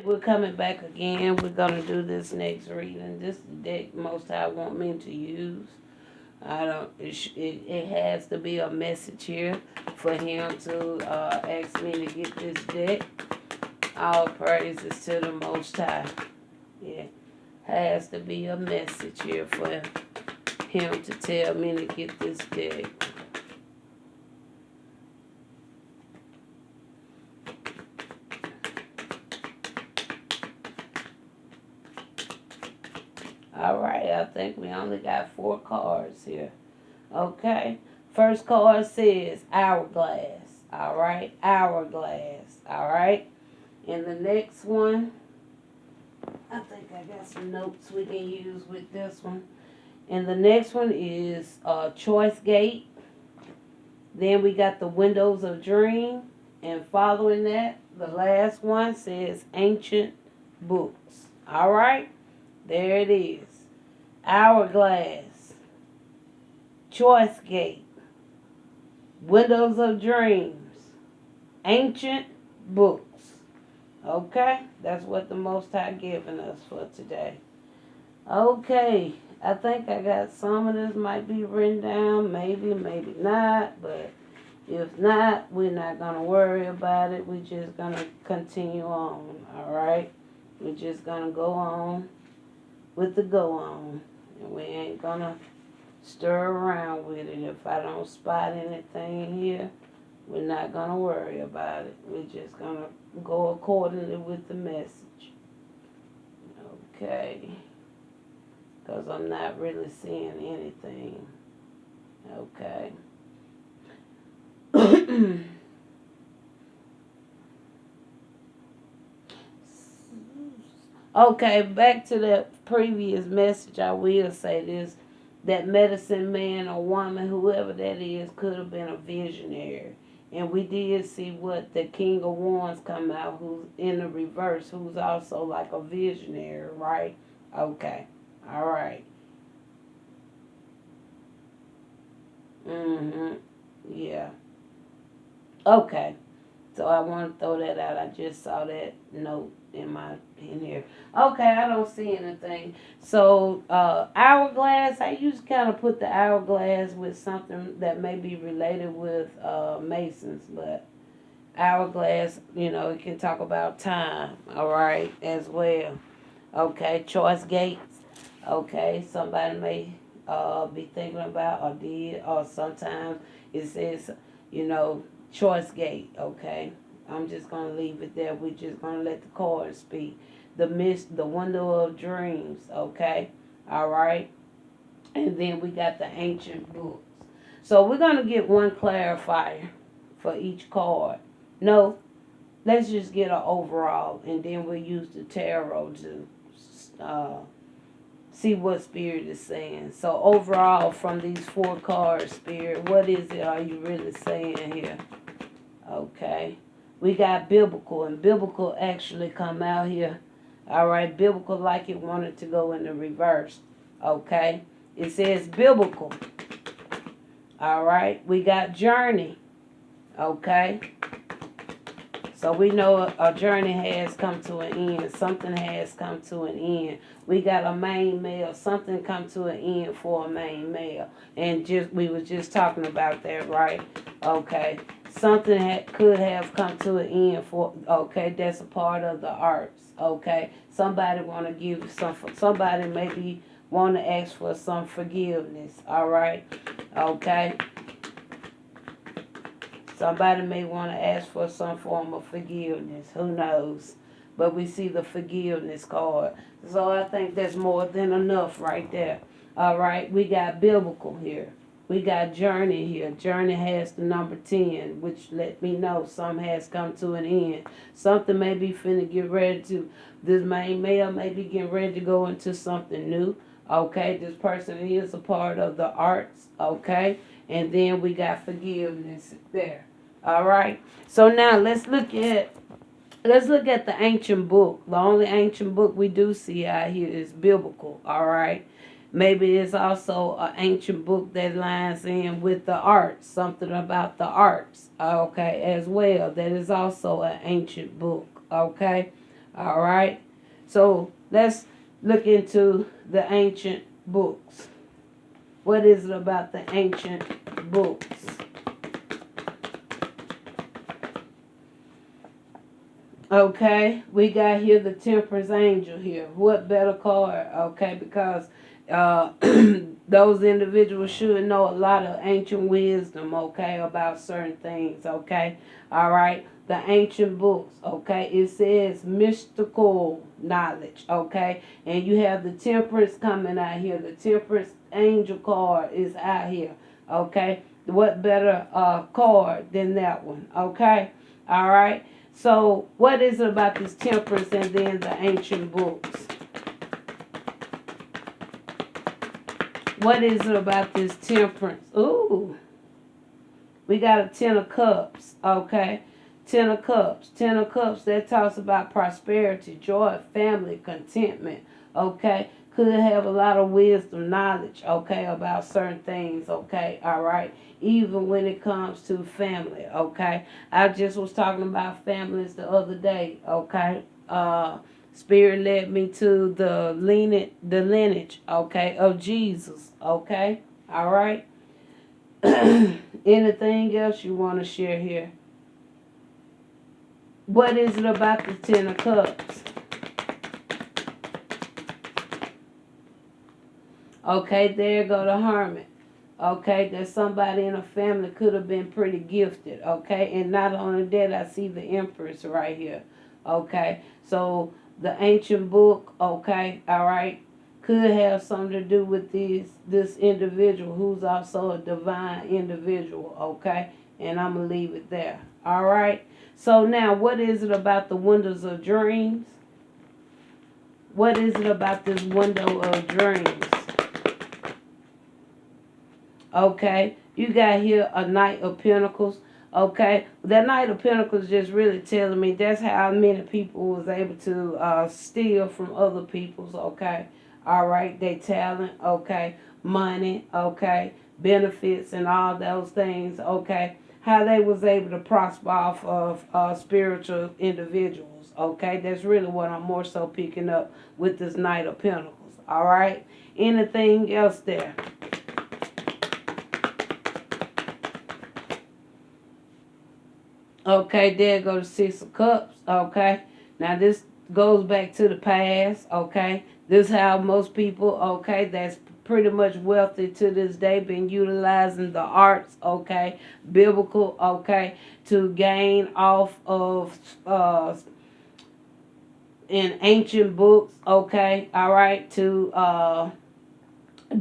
We're coming back again. We're gonna do this next reading. This is the deck Most High want me to use. I don't. It has to be a message here for him to ask me to get this deck. All praises to the Most High. Yeah, has to be a message here for him to tell me to get this deck. All right, I think we only got 4 cards here. Okay. First card says hourglass. All right. Hourglass. All right. And the next one, I think I got some notes we can use with this one. And the next one is choice gate. Then we got the windows of dream. And following that, the last one says ancient books. All right. There it is. Hourglass. Choice gate. Windows of dreams. Ancient books. Okay, that's what the Most High given us for today. Okay, I think I got some of this might be written down, maybe not, but if not, we're not going to worry about it. We're just going to continue on, all right? We're just going to go on with the go on, and we ain't going to stir around with it. If I don't spot anything here, we're not going to worry about it. We're just going to go accordingly with the message. Okay. Because I'm not really seeing anything. Okay. Okay, back to the previous message, I will say this. That medicine man or woman, whoever that is, could have been a visionary. And we did see what the King of Wands come out, who's in the reverse, who's also like a visionary, right? Okay. All right. Mm-hmm. Yeah. Okay. So I want to throw that out. I just saw that note in here. Okay, I don't see anything. So hourglass, I used to kind of put the hourglass with something that may be related with Masons, but hourglass, it can talk about time, all right, as well. Okay, choice gates. Okay, somebody may be thinking about or did, or sometimes it says, choice gate. Okay, I'm just gonna leave it there. We're just gonna let the cards speak. The window of dreams. Okay, all right, and then we got the ancient books. So we're gonna get one clarifier for each card. No, let's just get an overall, and then we'll use the tarot to uh, see what Spirit is saying. So overall, from these 4 cards, Spirit, what is it are you really saying here? Okay. We got biblical, and biblical actually come out here. All right, biblical like it wanted to go in the reverse. Okay. It says biblical. All right. We got journey. Okay. So we know a journey has come to an end. Something has come to an end. We got a main male. Something come to an end for a main male. And we was just talking about that, right? Okay. Something could have come to an end for, okay, that's a part of the arts. Okay. Somebody want to give somebody maybe want to ask for some forgiveness. All right. Okay. Somebody may want to ask for some form of forgiveness. Who knows? But we see the forgiveness card. So I think that's more than enough right there. All right. We got biblical here. We got journey here. Journey has the number 10, which let me know some has come to an end. Something may be finna get ready to, this main male may be getting ready to go into something new. Okay. This person is a part of the arts. Okay. And then we got forgiveness there. All right. So now let's look at the ancient book. The only ancient book we do see out here is biblical. All right. Maybe it's also an ancient book that lines in with the arts, something about the arts, okay, as well. That is also an ancient book, okay. All right. So let's look into the ancient books. What is it about the ancient books? Okay, we got here the Temperance Angel here. What better card? Okay, because uh, those individuals should know a lot of ancient wisdom, okay, about certain things, okay? All right, the ancient books, okay? It says mystical knowledge, okay? And you have the Temperance coming out here. The Temperance Angel card is out here, okay? What better card than that one, okay? All right. So, what is it about this temperance and then the ancient books? What is it about this temperance? Ooh, we got a 10 of cups, okay? 10 of cups. 10 of cups, that talks about prosperity, joy, family, contentment, okay? Could have a lot of wisdom, knowledge, okay, about certain things, okay? All right. Even when it comes to family, okay? I just was talking about families the other day, okay? Spirit led me to the lineage, okay, of Jesus, okay? All right. Anything else you want to share here? What is it about the 10 of cups? Okay, there go the hermit. Okay, that somebody in a family could have been pretty gifted. Okay, and not only that, I see the Empress right here. Okay, so the ancient book, okay, all right, could have something to do with this individual who's also a divine individual. Okay, and I'm gonna leave it there. All right. So now, what is it about the windows of dreams? What is it about this window of dreams? Okay, you got here a Knight of Pentacles. Okay, that Knight of Pentacles just really telling me that's how many people was able to steal from other people's. Okay, all right, they talent. Okay, money. Okay, benefits and all those things. Okay, how they was able to prosper off of spiritual individuals. Okay, that's really what I'm more so picking up with this Knight of Pentacles. All right, anything else there? Okay, there go the 6 of Cups. Okay, now this goes back to the past. Okay, this is how most people, okay, that's pretty much wealthy to this day, been utilizing the arts, okay, biblical, okay, to gain off of in ancient books, okay, all right, to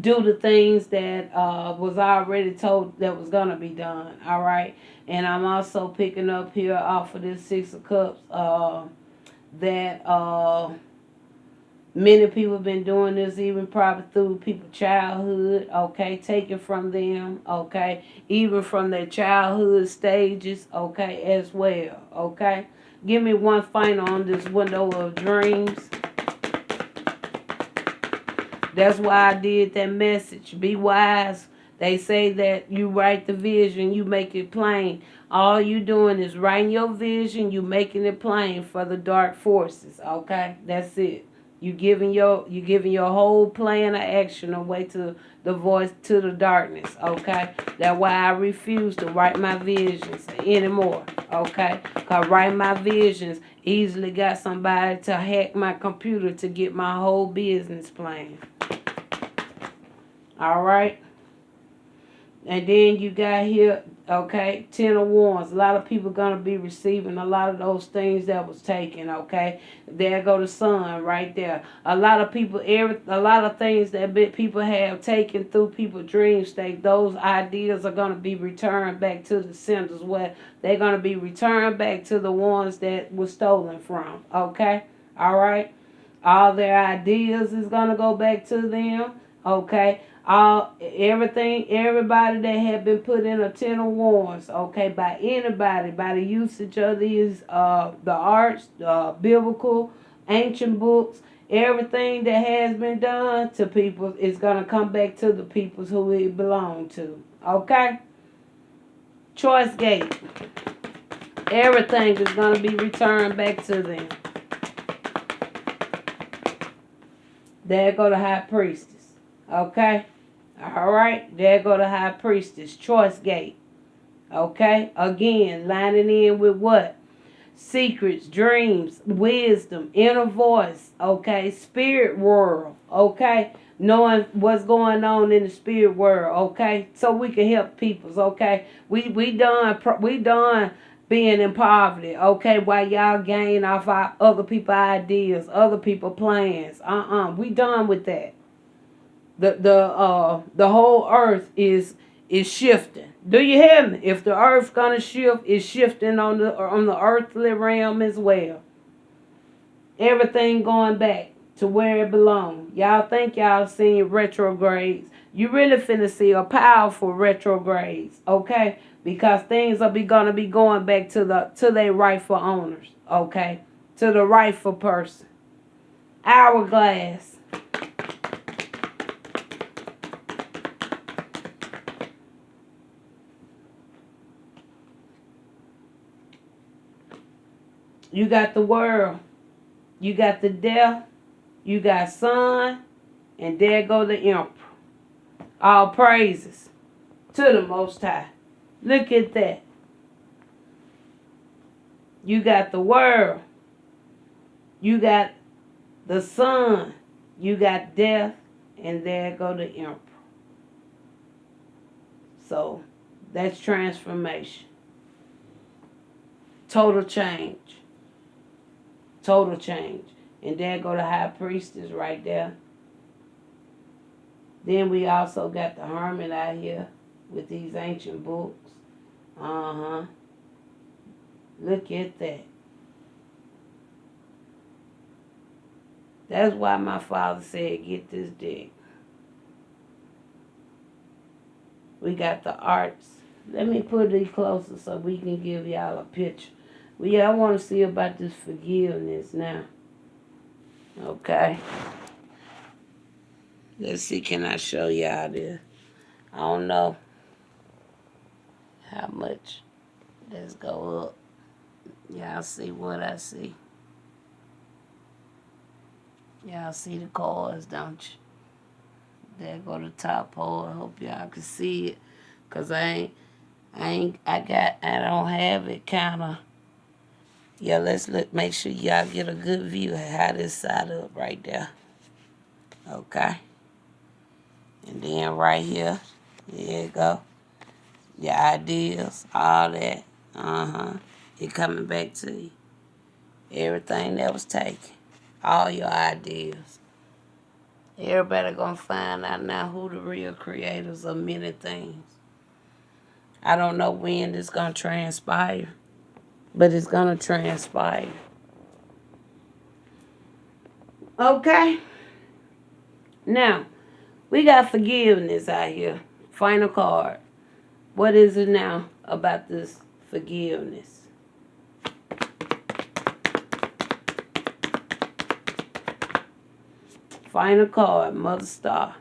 do the things that was already told that was going to be done, all right. And I'm also picking up here off of this 6 of Cups that many people have been doing this even probably through people's childhood, okay, taken from them, okay, even from their childhood stages, okay, as well, okay. Give me one final on this window of dreams. That's why I did that message. Be wise. They say that you write the vision, you make it plain. All you doing is writing your vision, you making it plain for the dark forces. Okay? That's it. You giving your whole plan of action away to the voice, to the darkness. Okay? That's why I refuse to write my visions anymore. Okay? Because writing my visions easily got somebody to hack my computer to get my whole business plan. All right. And then you got here, okay, 10 of Wands. A lot of people going to be receiving a lot of those things that was taken, okay. There go the sun right there. A lot of people, a lot of things that people have taken through people's dream state, those ideas are going to be returned back to the centers where they're going to be returned back to the ones that were stolen from, okay. All right. All their ideas is going to go back to them, okay. Everybody that had been put in a 10 of Wands, okay, by anybody, by the usage of these, the arts, biblical, ancient books, everything that has been done to people is going to come back to the peoples who it belonged to, okay? Choice gate. Everything is going to be returned back to them. There go the high priestess. Okay? All right? There go the high priestess. Choice gate. Okay? Again, lining in with what? Secrets, dreams, wisdom, inner voice. Okay? Spirit world. Okay? Knowing what's going on in the spirit world. Okay? So we can help peoples. Okay? We done being in poverty, okay, while y'all gain off our other people ideas, other people plans. We done with that. The whole earth is shifting. Do you hear me? If the earth's gonna shift, it's shifting on the earthly realm as well. Everything going back to where it belongs. Y'all think y'all seen retrogrades. You really finna see a powerful retrogrades, okay? Because things are gonna be going back to their rightful owners, okay? To the rightful person. Hourglass. You got the world. You got the death. You got sun. And there go the emperor. All praises to the Most High. Look at that. You got the world. You got the sun. You got death. And there go the emperor. So, that's transformation. Total change. Total change. And there go the high priestess right there. Then we also got the hermit out here with these ancient books. Look at that. That's why my father said, get this deck. We got the arts. Let me put it closer so we can give y'all a picture. Well, yeah, I want to see about this forgiveness now. Okay. Let's see, can I show y'all this? I don't know how much. Let's go up. Y'all see what I see. Y'all see the cards, don't you? There go the top pole. I hope y'all can see it. Cause I don't have it kinda. Yeah, let's make sure y'all get a good view of how this side up right there. Okay. And then right here, there you go. Your ideas, all that. It coming back to you. Everything that was taken. All your ideas. Everybody gonna find out now who the real creators of many things. I don't know when this gonna transpire, but it's gonna transpire. Okay? Now, we got forgiveness out here. Final card. What is it now about this forgiveness? Final card, Mother Star.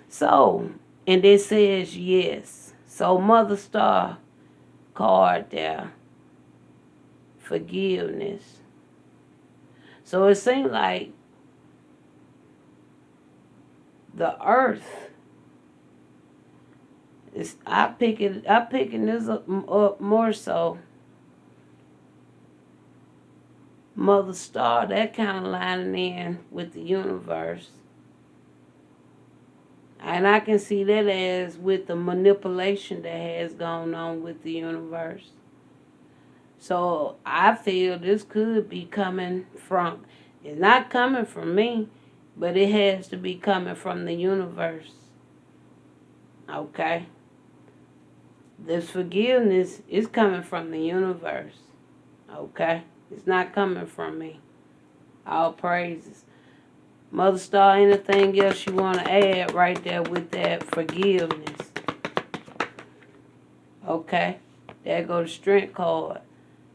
So, and it says yes. So, Mother Star card there. Forgiveness. So, it seems like the earth is, I'm picking this up more so. Mother Star, that kind of lining in with the universe. And I can see that as with the manipulation that has gone on with the universe. So I feel this could be coming from, it's not coming from me, but it has to be coming from the universe. Okay? This forgiveness is coming from the universe. Okay? It's not coming from me. All praises. Mother Star, anything else you want to add right there with that forgiveness? Okay. There go the strength card.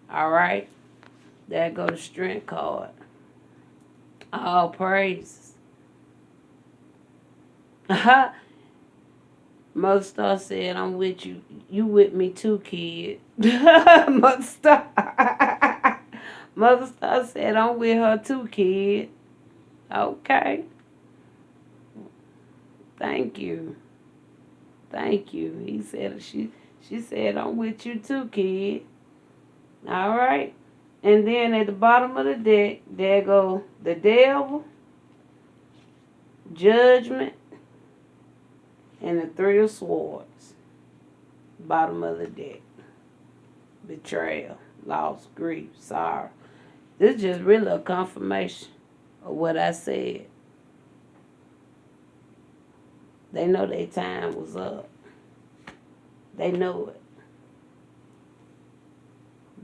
All right. There go the strength card. All praises. Mother Star said, I'm with you. You with me too, kid. Mother Star. Mother Star said, I'm with her too, kid. Okay. Thank you. Thank you. He said she said, I'm with you too, kid. All right. And then at the bottom of the deck, there go the devil, judgment, and the three of swords. Bottom of the deck. Betrayal, loss, grief, sorrow. This is just really a confirmation of what I said. They know their time was up. They know it.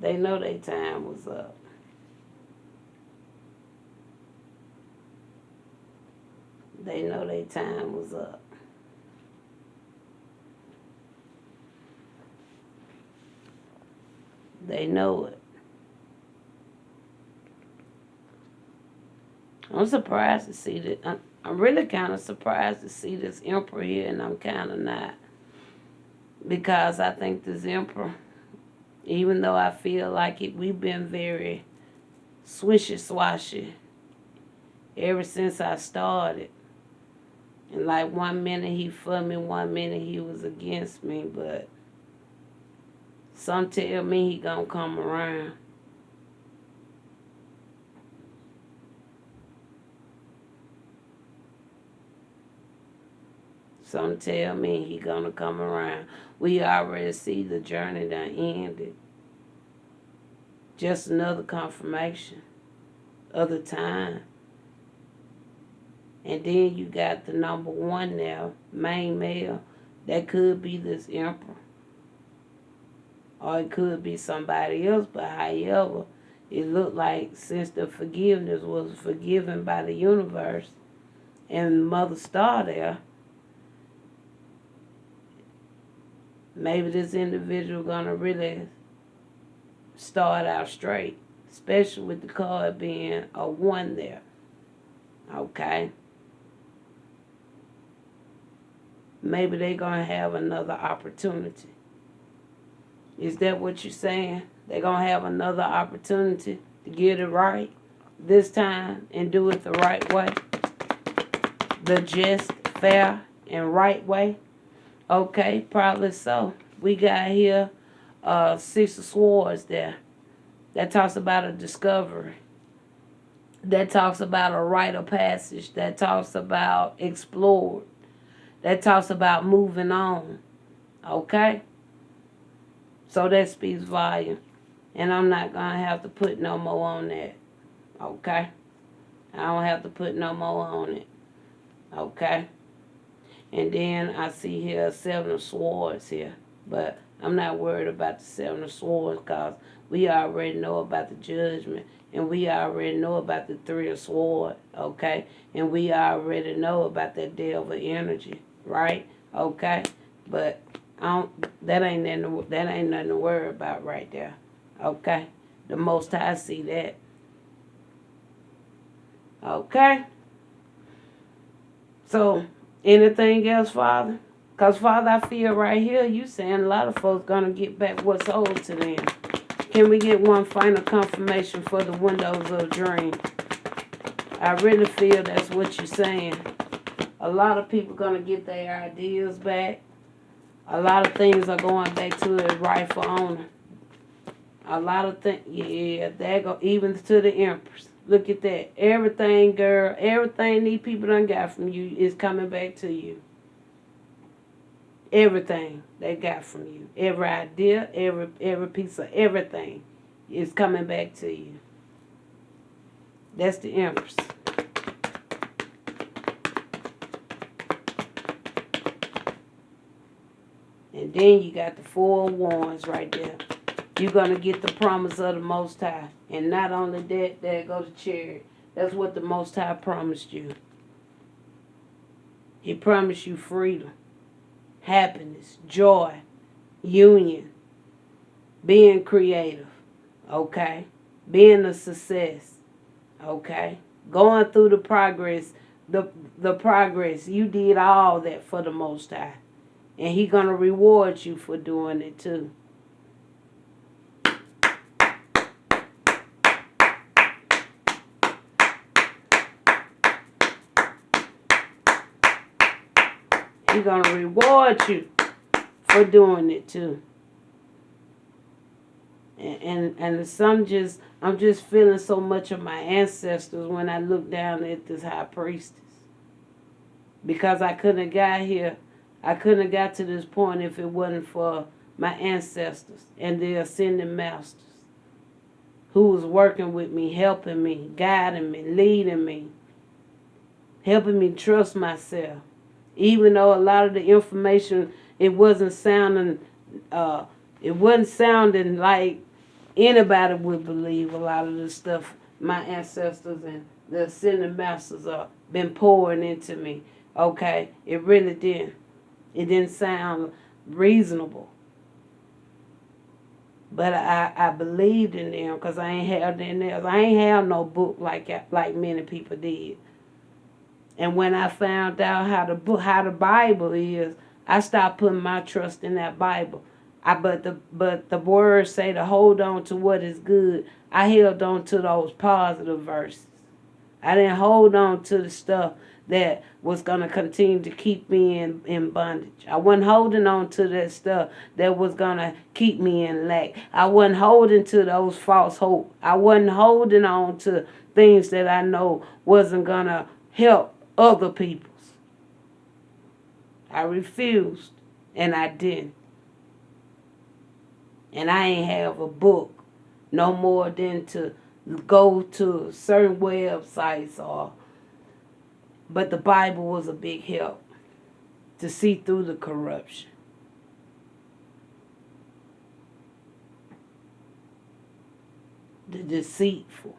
They know their time was up. They know their time was up. They know it. I'm surprised to see that. I'm really kind of surprised to see this emperor here, and I'm kind of not. Because I think this emperor, even though I feel like we've been very swishy-swashy ever since I started. And like 1 minute he for me, 1 minute he was against me, but some tell me he gonna come around. Some tell me he gonna come around. We already see the journey done ended. Just another confirmation of the time. And then you got the number 1 now, main male. That could be this emperor. Or it could be somebody else, but however, it looked like since the forgiveness was forgiven by the universe and Mother Star there, maybe this individual gonna really start out straight, especially with the card being a 1 there. Okay. Maybe they gonna have another opportunity. Is that what you're saying? They're going to have another opportunity to get it right this time and do it the right way? The just, fair, and right way? Okay, probably so. We got here 6 of Swords there. That talks about a discovery. That talks about a rite of passage. That talks about explored. That talks about moving on. Okay? So that speaks volume. And I'm not going to have to put no more on that. Okay? I don't have to put no more on it. Okay? And then I see here 7 of Swords here. But I'm not worried about the 7 of Swords because we already know about the judgment. And we already know about the 3 of Swords. Okay? And we already know about that devil energy. Right? Okay? But that ain't nothing to worry about right there. Okay? The Most High see that. Okay? So, anything else, Father? Because, Father, I feel right here, you saying a lot of folks going to get back what's owed to them. Can we get one final confirmation for the windows of dream? I really feel that's what you're saying. A lot of people going to get their ideas back. A lot of things are going back to its rightful owner. A lot of things, yeah, that go even to the empress. Look at that. Everything, girl, everything these people done got from you is coming back to you. Everything they got from you. Every idea, every piece of everything is coming back to you. That's the empress. And then you got the 4 of Wands right there. You're going to get the promise of the Most High. And not only that, there goes the Chariot. That's what the Most High promised you. He promised you freedom, happiness, joy, union, being creative, okay? Being a success, okay? Going through the progress, the progress. You did all that for the Most High. And He's going to reward you for doing it too. He's going to reward you for doing it too. And some just, I'm just feeling so much of my ancestors when I look down at this high priestess. Because I couldn't have got here. I couldn't have got to this point if it wasn't for my ancestors and the ascending masters who was working with me, helping me, guiding me, leading me, helping me trust myself. Even though a lot of the information, it wasn't sounding like anybody would believe. A lot of the stuff my ancestors and the ascending masters have been pouring into me. Okay, it really didn't. It didn't sound reasonable. But I believed in them because I ain't had no book like many people did. And when I found out how the Bible is, I stopped putting my trust in that Bible. But the words say to hold on to what is good. I held on to those positive verses. I didn't hold on to the stuff that was going to continue to keep me in bondage. I wasn't holding on to that stuff that was going to keep me in lack. I wasn't holding to those false hope. I wasn't holding on to things that I know wasn't going to help other people's. I refused, and I didn't. And I ain't have a book no more than to go to certain websites but the Bible was a big help to see through the corruption. The deceitful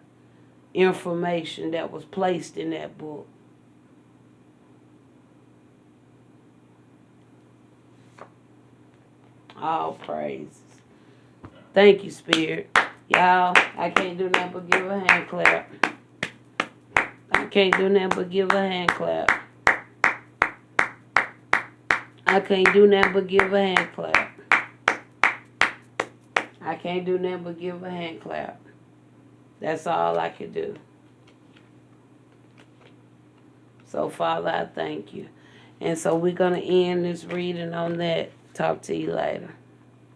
information that was placed in that book. All praises. Thank you, Spirit. Y'all, I can't do nothing but give a hand clap. I can't do nothing but give a hand clap. I can't do nothing but give a hand clap. I can't do nothing but give a hand clap. That's all I can do. So, Father, I thank you. And so we're going to end this reading on that. Talk to you later.